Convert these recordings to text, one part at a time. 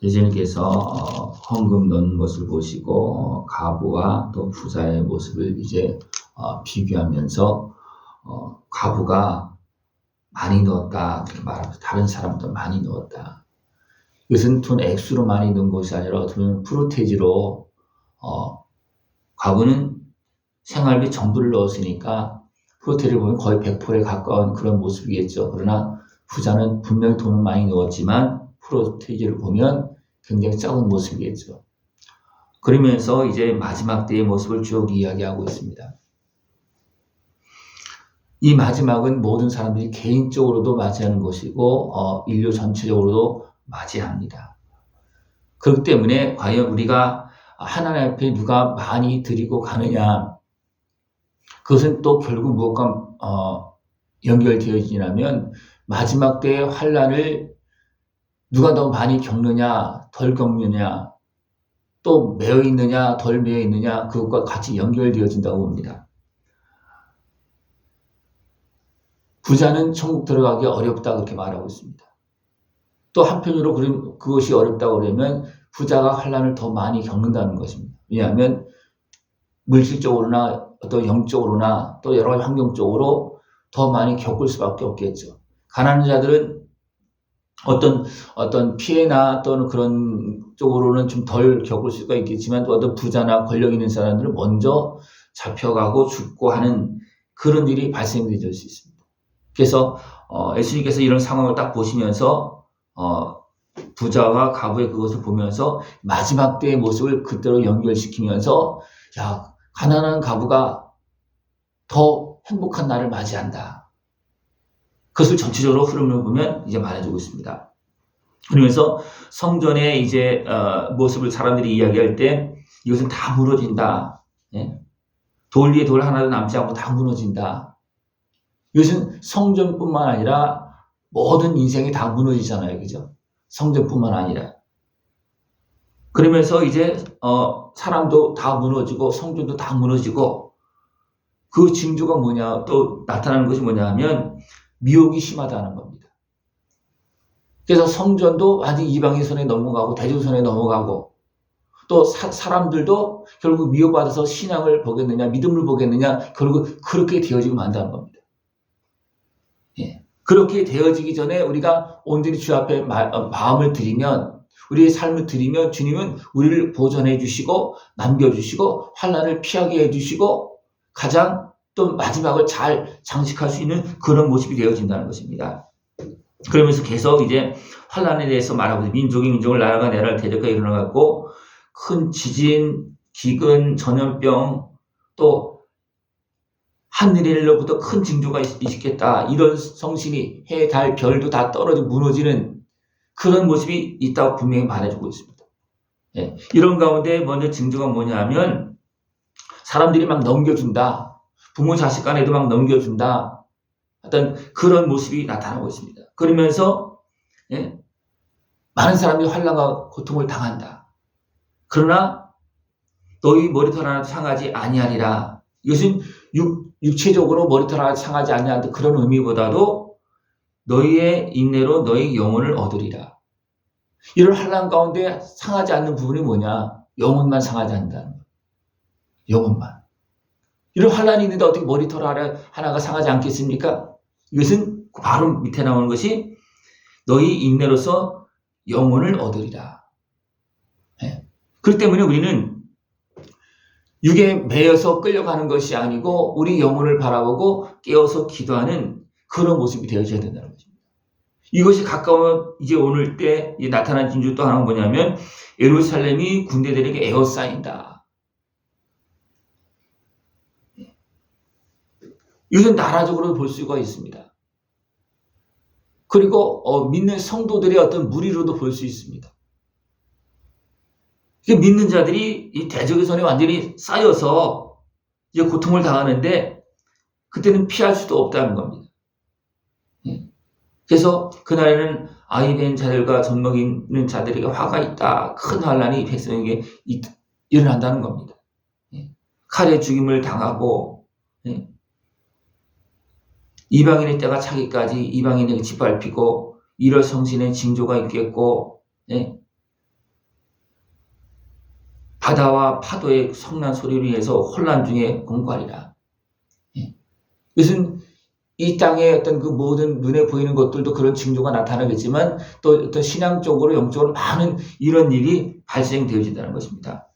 예수님께서 헌금 넣는 것을 보시고 과부와 또 부자의 모습을 이제 비교하면서 과부가 많이 넣었다 그렇게 말하면서 다른 사람보다 많이 넣었다. 이것은 돈 액수로 많이 넣은 것이 아니라 어떻게 보면 프로테지로 과부는 생활비 전부를 넣었으니까 프로테지를 보면 거의 100%에 가까운 그런 모습이겠죠. 그러나 부자는 분명히 돈을 많이 넣었지만 프로테지를 보면 굉장히 작은 모습이겠죠. 그러면서 이제 마지막 때의 모습을 쭉 이야기하고 있습니다. 이 마지막은 모든 사람들이 개인적으로도 맞이하는 것이고 인류 전체적으로도 맞이합니다. 그렇기 때문에 과연 우리가 하나님 앞에 누가 많이 드리고 가느냐, 그것은 또 결국 무엇과 연결되어지냐면 마지막 때의 환난을 누가 더 많이 겪느냐, 덜 겪느냐, 또 매여 있느냐, 덜 매여 있느냐, 그것과 같이 연결되어진다고 봅니다. 부자는 천국 들어가기 어렵다 그렇게 말하고 있습니다. 또 한편으로 그것이 어렵다고 그러면 부자가 환난을 더 많이 겪는다는 것입니다. 왜냐하면 물질적으로나 또 영적으로나 또 여러 가지 환경적으로 더 많이 겪을 수밖에 없겠죠. 가난한 자들은 어떤 피해나 또는 그런 쪽으로는 좀 덜 겪을 수가 있겠지만 또 어떤 부자나 권력 있는 사람들은 먼저 잡혀가고 죽고 하는 그런 일이 발생될 수 있습니다. 그래서 예수님께서 이런 상황을 딱 보시면서 부자와 과부의 그것을 보면서 마지막 때의 모습을 그대로 연결시키면서 야, 가난한 과부가 더 행복한 날을 맞이한다. 그것을 전체적으로 흐름을 보면 이제 말해주고 있습니다. 그러면서 성전의 이제 모습을 사람들이 이야기할 때 이것은 다 무너진다. 예? 돌 위에 돌 하나도 남지 않고 다 무너진다. 이것은 성전뿐만 아니라 모든 인생이 다 무너지잖아요. 그죠? 성전뿐만 아니라. 그러면서 이제 사람도 다 무너지고 성전도 다 무너지고 그 징조가 뭐냐 또 나타나는 것이 뭐냐 하면 미혹이 심하다는 겁니다. 그래서 성전도 완전히 이방인 손에 넘어가고 대중 손에 넘어가고 또 사람들도 결국 미혹받아서 신앙을 보겠느냐 믿음을 보겠느냐 결국 그렇게 되어지고 만다는 겁니다. 예. 그렇게 되어지기 전에 우리가 온전히 주 앞에 마음을 드리면 우리의 삶을 드리면 주님은 우리를 보존해 주시고 남겨주시고 환난을 피하게 해주시고 가장 또 마지막을 잘 장식할 수 있는 그런 모습이 되어진다는 것입니다. 그러면서 계속 이제 환난에 대해서 말하고 민족이 민족을 나라가 나라를 대적하여 일어나고 큰 지진, 기근, 전염병 또 하늘에로부터 큰 징조가 있겠다. 이런 성신이 해, 달, 별도 다 떨어지고 무너지는 그런 모습이 있다고 분명히 말해주고 있습니다. 예. 이런 가운데 먼저 징조가 뭐냐 하면 사람들이 막 넘겨준다. 부모 자식 간에도 막 넘겨준다. 어떤 그런 모습이 나타나고 있습니다. 그러면서 예? 많은 사람들이 환난과 고통을 당한다. 그러나 너희 머리털 하나 상하지 아니하리라. 이것은 육체적으로 머리털 하나 상하지 아니하는 그런 의미보다도 너희의 인내로 너희 영혼을 얻으리라. 이런 환난 가운데 상하지 않는 부분이 뭐냐? 영혼만 상하지 않는다는 거예요. 영혼만. 이런 환난이 있는데 어떻게 머리털 하나가 상하지 않겠습니까? 이것은 바로 밑에 나오는 것이 너희 인내로서 영혼을 얻으리라. 네. 그렇기 때문에 우리는 육에 매여서 끌려가는 것이 아니고 우리 영혼을 바라보고 깨어서 기도하는 그런 모습이 되어져야 된다는 것입니다. 이것이 가까운 이제 오늘 때 나타난 징조 또 하나는 뭐냐면 예루살렘이 군대들에게 에워싸인다. 이것은 나라적으로 볼 수가 있습니다. 그리고 믿는 성도들의 어떤 무리로도 볼 수 있습니다. 믿는 자들이 이 대적의 손에 완전히 쌓여서 이제 고통을 당하는데 그때는 피할 수도 없다는 겁니다. 그래서 그날에는 아이 된 자들과 젖먹이 있는 자들에게 화가 있다. 큰 환난이 백성에게 일어난다는 겁니다. 칼에 죽임을 당하고 이방인의 때가 차기까지 이방인에게 짓밟히고 이럴 성신의 징조가 있겠고 바다와 파도의 성난 소리로 인해서 혼란 중에 공고하리라. 이것은 이 땅의 어떤 그 모든 눈에 보이는 것들도 그런 징조가 나타나겠지만 또 어떤 신앙적으로 영적으로 많은 이런 일이 발생되어진다는 것입니다.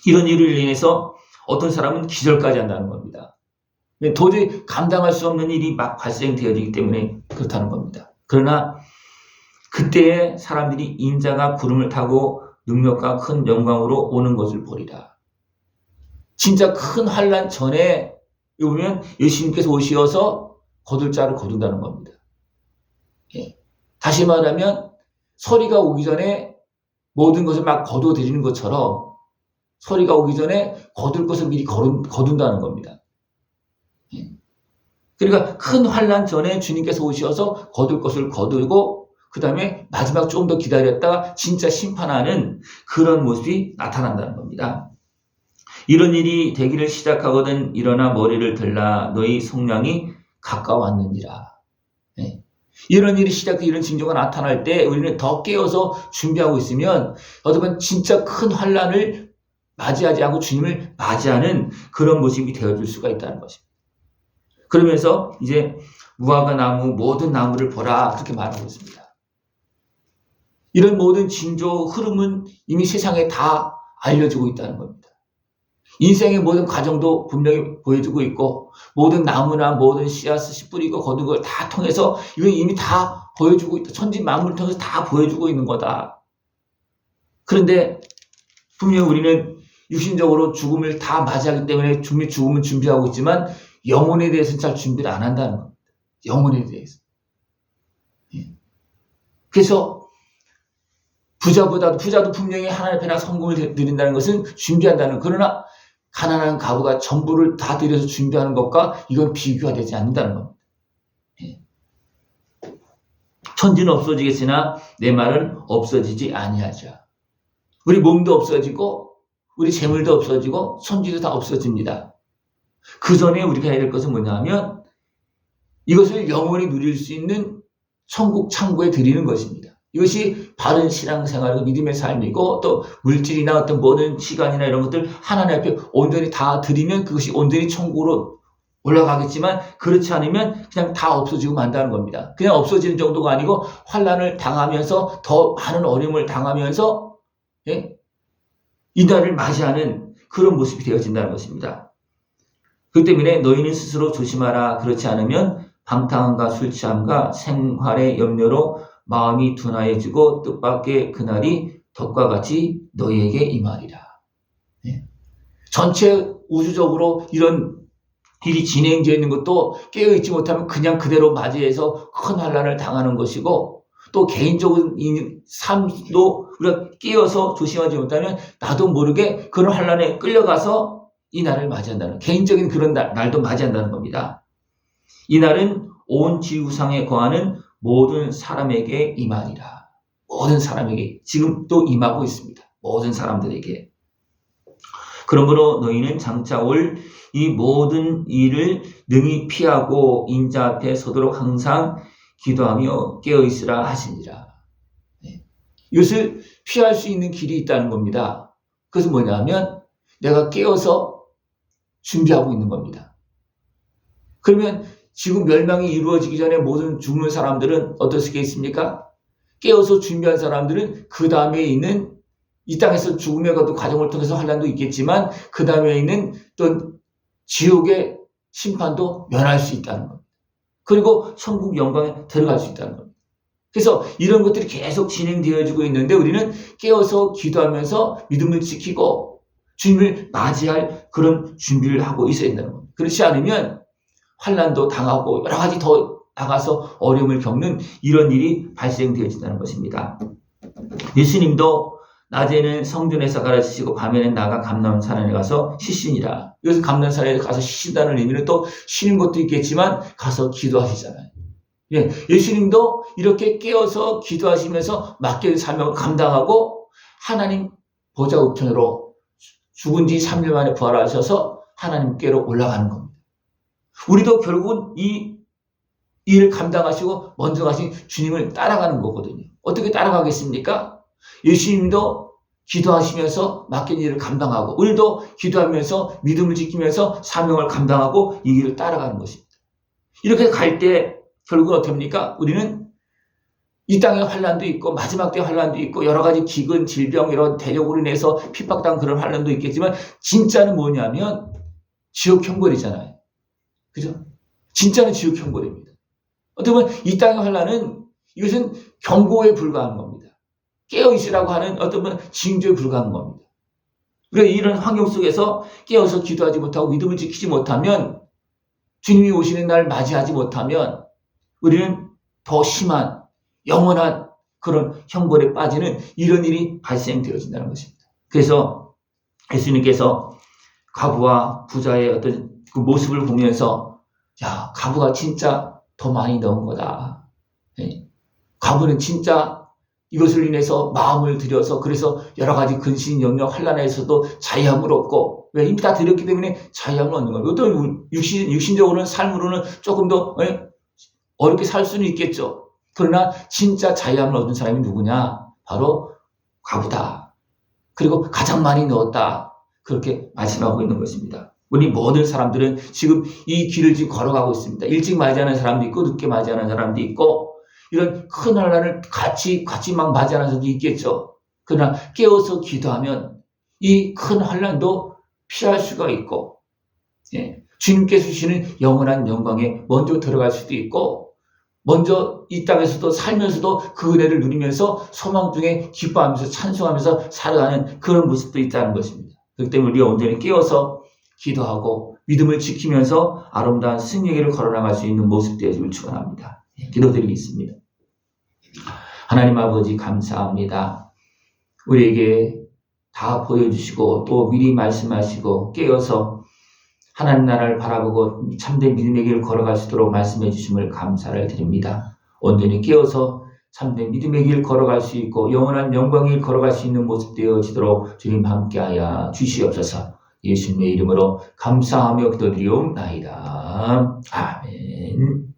이런 일을 인해서 어떤 사람은 기절까지 한다는 겁니다. 도저히 감당할 수 없는 일이 막 발생되어지기 때문에 그렇다는 겁니다. 그러나 그때에 사람들이 인자가 구름을 타고 능력과 큰 영광으로 오는 것을 보리라. 진짜 큰 환난 전에 보면 예수님께서 오시어서 거둘 자를 거둔다는 겁니다. 다시 말하면 소리가 오기 전에 모든 것을 막 거둬들이는 것처럼 소리가 오기 전에 거둘 것을 미리 거둔다는 겁니다. 그러니까 큰 환난 전에 주님께서 오셔서 거둘 것을 거두고 그 다음에 마지막 좀 더 기다렸다가 진짜 심판하는 그런 모습이 나타난다는 겁니다. 이런 일이 되기를 시작하거든 일어나 머리를 들라 너희 속량이 가까웠느니라. 이런 일이 시작해 이런 징조가 나타날 때 우리는 더 깨어서 준비하고 있으면 어쩌면 진짜 큰 환난을 맞이하지 않고 주님을 맞이하는 그런 모습이 되어줄 수가 있다는 것입니다. 그러면서 이제 무화과 나무 모든 나무를 보라 그렇게 말하고 있습니다. 이런 모든 징조 흐름은 이미 세상에 다 알려주고 있다는 겁니다. 인생의 모든 과정도 분명히 보여주고 있고 모든 나무나 모든 씨앗을 씨 뿌리고 거둔 걸 다 통해서 이건 이미 다 보여주고 있다. 천지 만물을 통해서 다 보여주고 있는 거다. 그런데 분명 우리는 육신적으로 죽음을 다 맞이하기 때문에 죽음은 준비하고 있지만 영혼에 대해서는 잘 준비를 안 한다는 겁니다. 영혼에 대해서. 그래서 부자도 분명히 하나님 앞에 성공을 드린다는 것은 준비한다는, 그러나 가난한 가부가 전부를 다 들여서 준비하는 것과 이건 비교가 되지 않는다는 겁니다. 천지는 없어지겠으나 내 말은 없어지지 아니하자. 우리 몸도 없어지고 우리 재물도 없어지고 천지도 다 없어집니다. 그 전에 우리가 해야 될 것은 뭐냐 하면 이것을 영원히 누릴 수 있는 천국 창고에 드리는 것입니다. 이것이 바른 신앙생활이고 믿음의 삶이고 또 물질이나 어떤 모든 시간이나 이런 것들 하나님 앞에 온전히 다 드리면 그것이 온전히 천국으로 올라가겠지만 그렇지 않으면 그냥 다 없어지고 만다는 겁니다. 그냥 없어지는 정도가 아니고 환난을 당하면서 더 많은 어려움을 당하면서 이날을 맞이하는 그런 모습이 되어진다는 것입니다. 그렇기 때문에 너희는 스스로 조심하라. 그렇지 않으면 방탕함과 술 취함과 생활의 염려로 마음이 둔하여지고 뜻밖의 그날이 덕과 같이 너희에게 임하리라. 전체 우주적으로 이런 일이 진행되어 있는 것도 깨어있지 못하면 그냥 그대로 맞이해서 큰 환난을 당하는 것이고 또 개인적인 삶도 우리가 깨어서 조심하지 못하면 나도 모르게 그런 환난에 끌려가서 이 날을 맞이한다는, 개인적인 그런 날도 맞이한다는 겁니다. 이 날은 온 지구상에 거하는 모든 사람에게 임하리라. 모든 사람에게 지금 또 임하고 있습니다. 모든 사람들에게. 그러므로 너희는 장차 올 이 모든 일을 능히 피하고 인자 앞에 서도록 항상 기도하며 깨어있으라 하시니라. 이것을 피할 수 있는 길이 있다는 겁니다. 그것은 뭐냐 하면 내가 깨어서 준비하고 있는 겁니다. 그러면 지금 멸망이 이루어지기 전에 모든 죽는 사람들은 어떻게 있습니까? 깨어서 준비한 사람들은 그 다음에 있는 이 땅에서 죽음의 과정을 통해서 환난도 있겠지만 그 다음에 있는 또 지옥의 심판도 면할 수 있다는 겁니다. 그리고 천국 영광에 들어갈 수 있다는 겁니다. 그래서 이런 것들이 계속 진행되어지고 있는데 우리는 깨어서 기도하면서 믿음을 지키고 주님을 맞이할 그런 준비를 하고 있어야 된다는 겁니다. 그렇지 않으면 환난도 당하고 여러 가지 더 나가서 어려움을 겪는 이런 일이 발생되어진다는 것입니다. 예수님도 낮에는 성전에서 가르치시고 밤에는 나가 감람산에 가서 쉬시니라. 여기서 감람산에 가서 쉬신다는 의미는 또 쉬는 것도 있겠지만 가서 기도하시잖아요. 예수님도 이렇게 깨어서 기도하시면서 맡겨진 사명을 감당하고 하나님 보좌 우편으로 죽은 지 3일 만에 부활하셔서 하나님께로 올라가는 겁니다. 우리도 결국은 이 일을 감당하시고 먼저 가신 주님을 따라가는 거거든요. 어떻게 따라가겠습니까? 예수님도 기도하시면서 맡긴 일을 감당하고 우리도 기도하면서 믿음을 지키면서 사명을 감당하고 이 길을 따라가는 것입니다. 이렇게 갈 때 결국은 어떻게 합니까? 우리는 이 땅에 환난도 있고 마지막 때 환난도 있고 여러 가지 기근, 질병 이런 대적으로 인해서 핍박당 그런 환난도 있겠지만 진짜는 뭐냐면 지옥 형벌이잖아요. 그죠? 진짜는 지옥 형벌입니다. 어떻게 보면 이 땅의 환난은 이것은 경고에 불과한 겁니다. 깨어있으라고 하는 어떤 징조에 불과한 겁니다. 우리가 이런 환경 속에서 깨어서 기도하지 못하고 믿음을 지키지 못하면 주님이 오시는 날 맞이하지 못하면 우리는 더 심한 영원한 그런 형벌에 빠지는 이런 일이 발생되어진다는 것입니다. 그래서 예수님께서 과부와 부자의 어떤 그 모습을 보면서 야, 과부가 진짜 더 많이 넣은 거다. 네. 과부는 진짜 이것을 인해서 마음을 들여서 그래서 여러 가지 근심, 염려, 환난에서도 자유함을 얻고 왜 이미 다 드렸기 때문에 자유함을 얻는 거예요. 어떤 육신적으로는 삶으로는 조금 더 어렵게 살 수는 있겠죠. 그러나 진짜 자유함을 얻은 사람이 누구냐? 바로 과부다. 그리고 가장 많이 넣었다. 그렇게 말씀하고 있는 것입니다. 우리 모든 사람들은 지금 이 길을 지금 걸어가고 있습니다. 일찍 맞이하는 사람도 있고 늦게 맞이하는 사람도 있고 이런 큰 환난을 같이 막 맞이하는 사람도 있겠죠. 그러나 깨어서 기도하면 이 큰 환난도 피할 수가 있고 주님께서 주시는 영원한 영광에 먼저 들어갈 수도 있고 먼저 이 땅에서도 살면서도 그 은혜를 누리면서 소망 중에 기뻐하면서 찬송하면서 살아가는 그런 모습도 있다는 것입니다. 그렇기 때문에 우리가 온전히 깨어서 기도하고 믿음을 지키면서 아름다운 승리의 길을 걸어나갈 수 있는 모습 되어지길 축원합니다. 기도드리겠습니다. 하나님 아버지 감사합니다. 우리에게 다 보여주시고 또 미리 말씀하시고 깨어서 하나님 나라를 바라보고 참된 믿음의 길을 걸어갈 수 있도록 말씀해 주심을 감사를 드립니다. 온전히 깨어서 참된 믿음의 길 걸어갈 수 있고 영원한 영광의 길 걸어갈 수 있는 모습 되어지도록 주님 함께하여 주시옵소서. 예수님의 이름으로 감사하며 기도드리옵나이다. 아멘.